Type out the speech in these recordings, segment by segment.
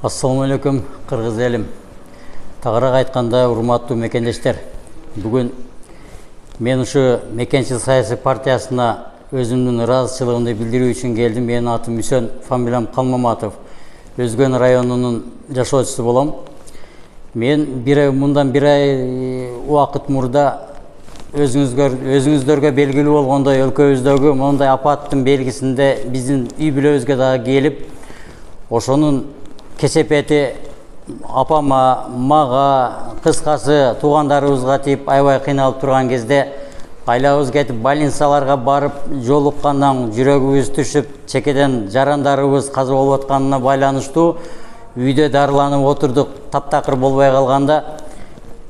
Ассаламу алейкум, кыргыз элим. Тагыраак айтканда, урматтуу мекендештер, бүгүн мен ушу Мекенчил саясий партиясына өзүмдүн ыраазычылыгымды билдирүү үчүн келдим. Менин атым Үсөн, фамилиям Калмаматов. Өзгөн районунун жашоочусу болом. Мен мындан бир ай убакыт мурда өзүңүздөргө белгилүү болгондой өлкөбүздөгү мондай апаттын белгисинде биздин үй бүлөбүзгө дагы келип, ошонун кесепети апама, мага, кыскасы туугандарыбызга тип аябай кыйналып турган кезде айлабыз кетип больницаларга барып жолуккандан жүрөгүбүз түшүп, чекеден жарандарыбыз каза болуп атканына байланыштуу үйдө дарыланып отурдук. Таптакыр болбой калганда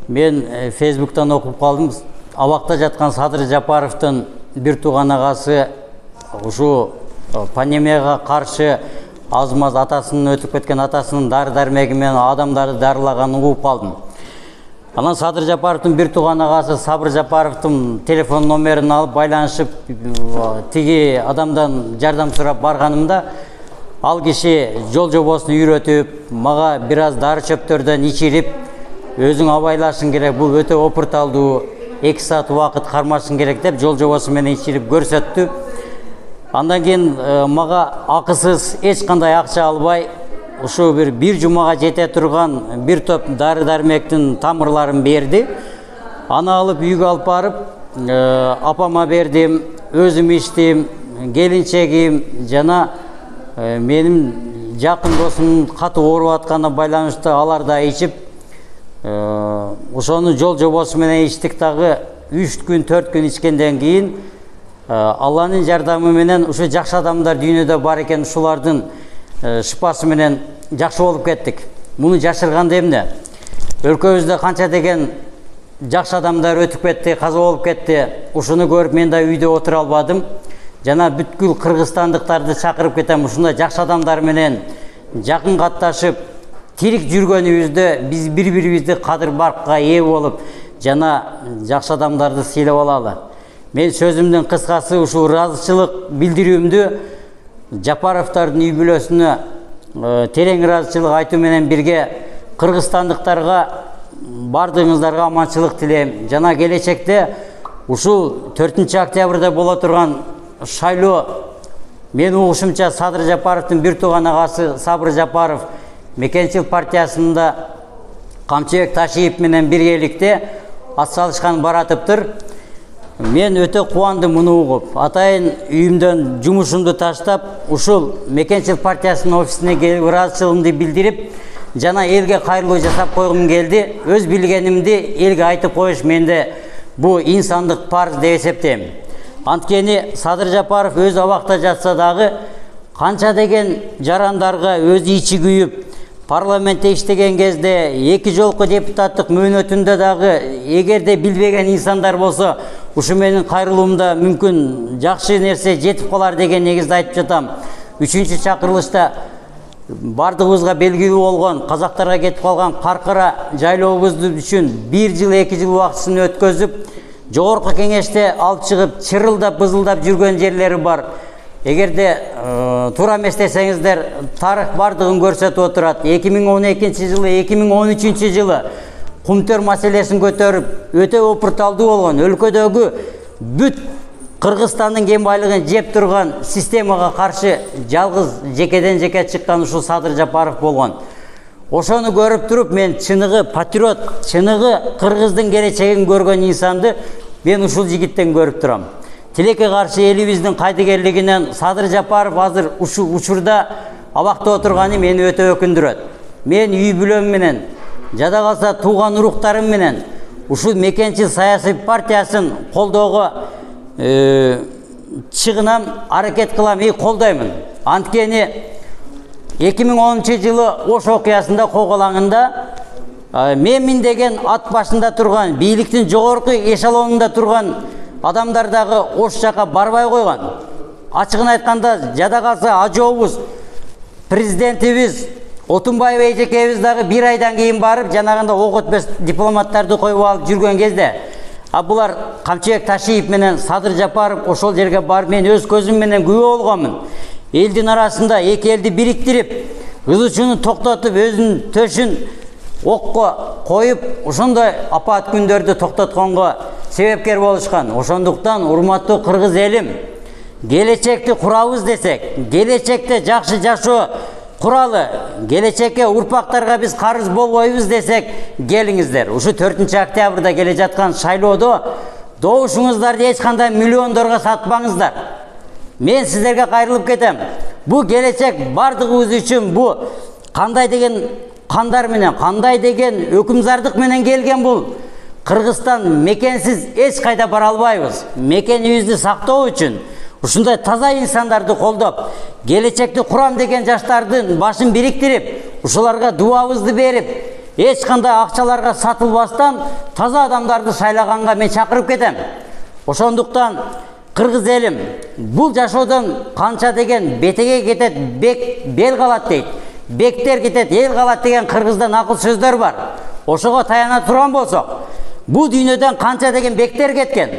мен Фейсбуктан окуп калдым. Абакта жаткан Садыр Жапаровдун бир тууган агасы ушу пандемияга каршы аз-маз атасынын өтүп кеткен атасынын дары-дармеги менен адамдарды дарылаганын угуп калдым. Анан Садыр Жапаровдун бир тууган агасы Сабыр Жапаровдун телефон номерин алып байланышып, тиги адамдан жардам сурап барганымда, ал киши жол жобосун үйрөтүп, мага бир аз дары чөптөрдөн ичирип, өзүң абайлашың керек, бул өтө опурталдуу, 2 саат убакыт кармашың керек деп жол жобосу менен ичирип көрсөттү. Андан кийин мага акысыз эч кандай акча албай, ушу бир жумага жете турган бир топ дары-дармектин тамырларын берди. Аны алып үйгө алып барып, апама бердим, өзүм ичтим, келинчегим жана менин жакын досумдун катуу ооруп атканына байланыштуу алар да ичип, ошону жол жобосу менен ичтик. Дагы 3 күн 4 күн ичкенден кийин Алланын жардамы менен ушу жакшы адамдар дүйнөдө бар экен, ушулардын шыпасы менен жакшы болуп кеттик. Муну жашырганда эмне? Өлкөбүздө канча деген жакшы адамдар өтүп кетти, каза болуп кетти. Ушуну көрүп мен да үйдө отура албадым. Жана бүткүл кыргызстандыктарды чакырып кетем, ушундай жакшы адамдар менен жакын катташып, тирик жүргөнүбүздө биз бири-бирибизди кадыр-баркка ээ болуп, жана жакшы адамдарды сыйлап алалы. Мен сөзүмдүн кыскасы ушул ыраазычылык билдирүүмдү Жапаровдордун үй бүлөсүнө терең ыраазычылык айтуу менен бирге кыргызстандыктарга бардыгыңыздарга аманчылык тилейм. Жана келечекте ушул 4-октябрда боло турган шайлоо, мен угушумча Садыр Жапаровдун бир тууган агасы Сабыр Жапаров Мекенчил партиясында Камчыбек Ташиев менен биргеликте ат салышкан баратыптыр. Мен өтө кубандым муну угуп. Атайын үйүмдөн жумушумду таштап, ушул Мекенчил партиясынын офисине келип ыраазычылыгымды билдирип, жана элге кайрылуу жасап койгум келди. Өз билгенимди элге айтып коюш менде бул инсандык парыз деп эсептейм. Анткени Садыр Жапаров өз абакта жатса дагы канча деген жарандарга өзү ичи күйүп, парламентте иштеген кезде 2 жолку депутаттык мөөнөтүндө дагы эгерде билбеген инсандар болсо, ушу менин кайрылуумда мүмкүн жакшы нерсе жетип калар деген негизде айтып жатам. 3-чакырылышта бардыгыбызга белгилүү болгон, казактарга кетип калган Каркара жайлообуз үчүн 1 жыл 2 жыл убактысын өткөзүп, жогорку кеңеште алып чыгып чырылдап бызылдап жүргөн жерлери бар. Эгерде туура эмес десеңиздер, тарых бардыгын көрсөтүп отурат. 2012 жылы, 2013 жылы кумтөр маселесин көтөрүп, өтө опурталдуу болгон, өлкөдөгү бүт Кыргызстандын кен байлыгын жеп турган системага каршы жалгыз жекеден жеке чыккан ушул Садыр Жапаров болгон. Ошону көрүп туруп, мен чыныгы патриот, чыныгы кыргыздын келечегин көргөн инсанды мен ушул жигиттен көрүп турам. Тилекке каршы элибиздин кайдыгерлигинен Садыр Жапаров азыр ушул учурда абакта отурганы мени өтө өкүндүрөт. Мен үй бүлөм менен, жада калса тууган уруктарым менен ушул Мекенчил саясий партиясын колдоого чыгынам, аракет кылам, колдоймун. Анткени 2010 жылы Ош окуясында Коголаңында менмин деген ат башында турган, бийликтин жогорку эшелонунда турган адамдар дагы Ош жака барбай койгон. Ачыгын айтканда, жада калса ажообуз, президентибиз Отунбаев эжекебиз дагы 1 айдан кийин барып, жанагында ок өтпөс дипломаттарды коюп алып жүргөн кезде, булар Камчыбек Ташиев менен Садыр Жапаров ошол жерге барып, мен өз көзүм менен күбө болгонмун. Элдин арасында эки элди бириктирип, ыз учуну токтотуп өзүнүн төшүн окко коюп ошондой апат күндөрдү токтотконго себепкер болушкан. Ошондуктан урматтуу кыргыз элим, келечекти курабыз десек, келечекте жакшы жашоо куралы, келечекке урпактарга биз карыз болбойбуз десек, келиңиздер. Ушу 4-октябрда келе жаткан шайлоодо добушуңуздарды эч кандай миллиондорго сатпаңыздар. Мен сиздерге кайрылып кетем. Бу келечек бардыгыбыз үчүн бу кандай деген кандар менен, кандай деген өкүмзардык менен келген бул Кыргызстан мекенсиз эч кайда бара албайбыз. Мекенибизди сактоо үчүн ушундай таза инсандарды колдоп, келечекти курам деген жаштардын башын бириктирип, ушуларга дуабызды берип, эч кандай акчаларга сатылбастан таза адамдарды шайлаганга мен чакырып кетем. Ошондуктан кыргыз элим, бул жашоодон канча деген бетеге кетет, бел калат дейт. Бектер кетет, эл калат деген кыргыздан акыл сөздөр бар. Ошого таяна турган болсок, бул дүйнөдөн канча деген бектер кеткен.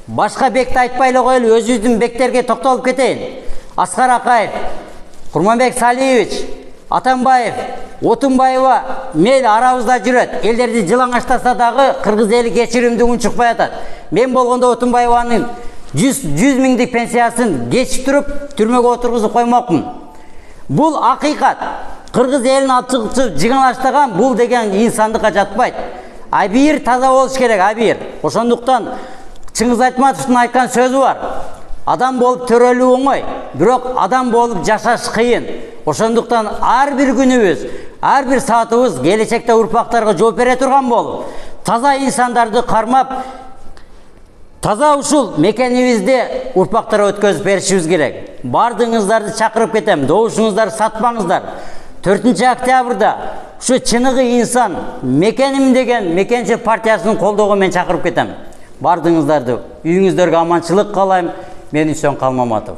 Башка бекти айтпай эле коелу, өзүбүздүн бектерге токтолуп кетейин. Аскар Акаев, Курманбек Салиевич, Атамбаев, Отунбаева мейли арабызда жүрөт. Элдерди жылаңаштаса дагы кыргыз эли кечиримди унчукпай атат. Мен болгондо Отунбаеванын 100 миңдик пенсиясын кечип туруп түрмөгө отургузуп коймокмун. Бул акыйкат. Кыргыз элин алчыкчы жыгынаштаган бул деген инсандыкка жатпайт. Абийир таза болуш керек, абийир. Ошондуктан Чыңгыз Айтматовдун айткан сөзү бар. Адам болуп төрөлүү оңой, бирок адам болуп жашаш кыйын. Ошондуктан ар бир күнүбүз, ар бир саатыбыз келечекте урпактарга жооп бере турган болуп, таза инсандарды кармап, таза ушул мекенибизди урпактарга өткөзүп беришибиз керек. Бардыгыңыздарды чакырып кетем, добушуңуздарды сатпаңыздар. 4-октябрда ушу чыныгы инсан мекеним деген мекенчил партиясынын колдоого мен чакырып кетем. Бардыгыңыздарды үйүңүздөргө аманчылык каалайм. Мен Үсөн Калмаматов.